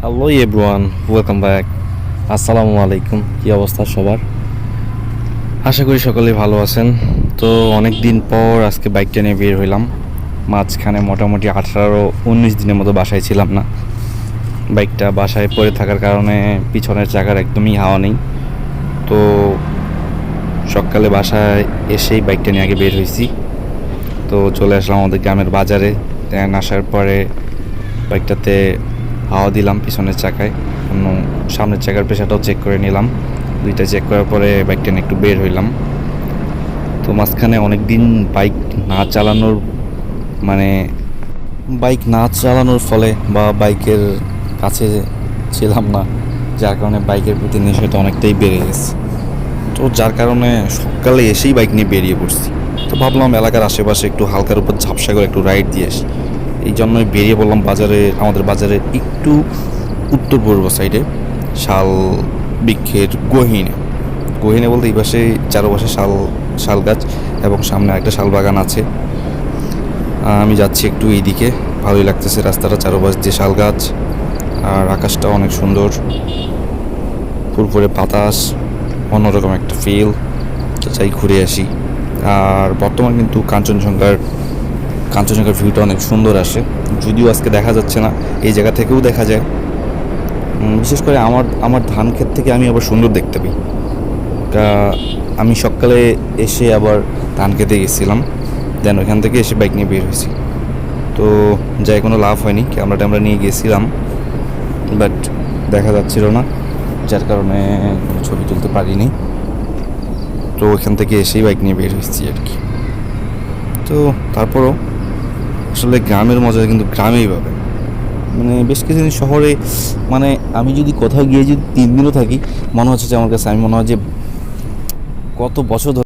Hello everyone, welcome back. আসসালামু আলাইকুম। কী অবস্থা সবার? আশা করি সকলে ভালো আছেন। তো অনেক দিন পর আজকে বাইকটা নিয়ে বের হইলাম। মাঝখানে মোটামুটি 18-19 দিনের মতো বাসায় ছিলাম না। বাইকটা বাসায় পড়ে থাকার কারণে পিছনের চাকার একদমই হাওয়া নেই। তো সকালে বাসায় এসেই বাইকটা নিয়ে আগে বের হয়েছি। তো চলে আসলাম আমাদের গ্রামের বাজারে। দেন আসার পরে বাইকটাতে হাওয়া দিলাম পিছনের চাকায়, সামনের চাকার প্রেশারটাও চেক করে নিলাম। দুইটা চেক করার পরে বাইকটা নিয়ে একটু বের হইলাম। তো মাঝখানে অনেক দিন বাইক না চালানোর মানে বাইক না চালানোর ফলে বা বাইকের কাছে ছিলাম না, যার কারণে বাইকের প্রতি নেশাটা অনেকটাই বেড়ে গেছে। তো যার কারণে সকালে এসেই বাইক নিয়ে বেরিয়ে পড়ছি। তো ভাবলাম এলাকার আশেপাশে একটু হালকার উপর ঝাপসা করে একটু রাইড দিয়ে আসি। এই জন্যই বেরিয়ে পড়লাম বাজারে, আমাদের বাজারের একটু উত্তর পূর্ব সাইডে শাল বৃক্ষের গহীনে। গহীনে বলতে এই পাশে চারপাশে শাল গাছ এবং সামনে একটা শাল বাগান আছে। আমি যাচ্ছি একটু এইদিকে, ভালোই লাগতেছে রাস্তাটা, চারপাশ দিয়ে শাল গাছ আর আকাশটা অনেক সুন্দর, ফুরফুরে বাতাস, অন্যরকম একটা ফিল। তো চাই ঘুরে আসি। আর বর্তমান কিন্তু কাঞ্চনজঙ্ঘার ভিউটা অনেক সুন্দর আসে, যদিও আজকে দেখা যাচ্ছে না, এই জায়গা থেকেও দেখা যায়। বিশেষ করে আমার ধান ক্ষেত থেকে আমি আবার সুন্দর দেখতে পাই। আমি সকালে এসে আবার ধান খেতে গেছিলাম, দেন ওইখান থেকে এসে বাইক নিয়ে বের হয়েছি। তো যাই কোনো লাভ হয়নি, ক্যামেরা নিয়ে গেছিলাম বাট দেখা যাচ্ছিল না, যার কারণে কোনো ছবি তুলতে পারিনি। তো ওইখান থেকে এসেই বাইক নিয়ে বের হয়েছি আর কি। তো তারপরও আসলে গ্রামের মজা কিন্তু গ্রামেই পাবে। মানে বেশ কিছুদিন শহরে, মানে আমি যদি কোথাও গিয়ে যদি 3 দিনও থাকি, মনে হচ্ছে যে আমার কাছে, আমি মনে হয় যে কত বছর ধরে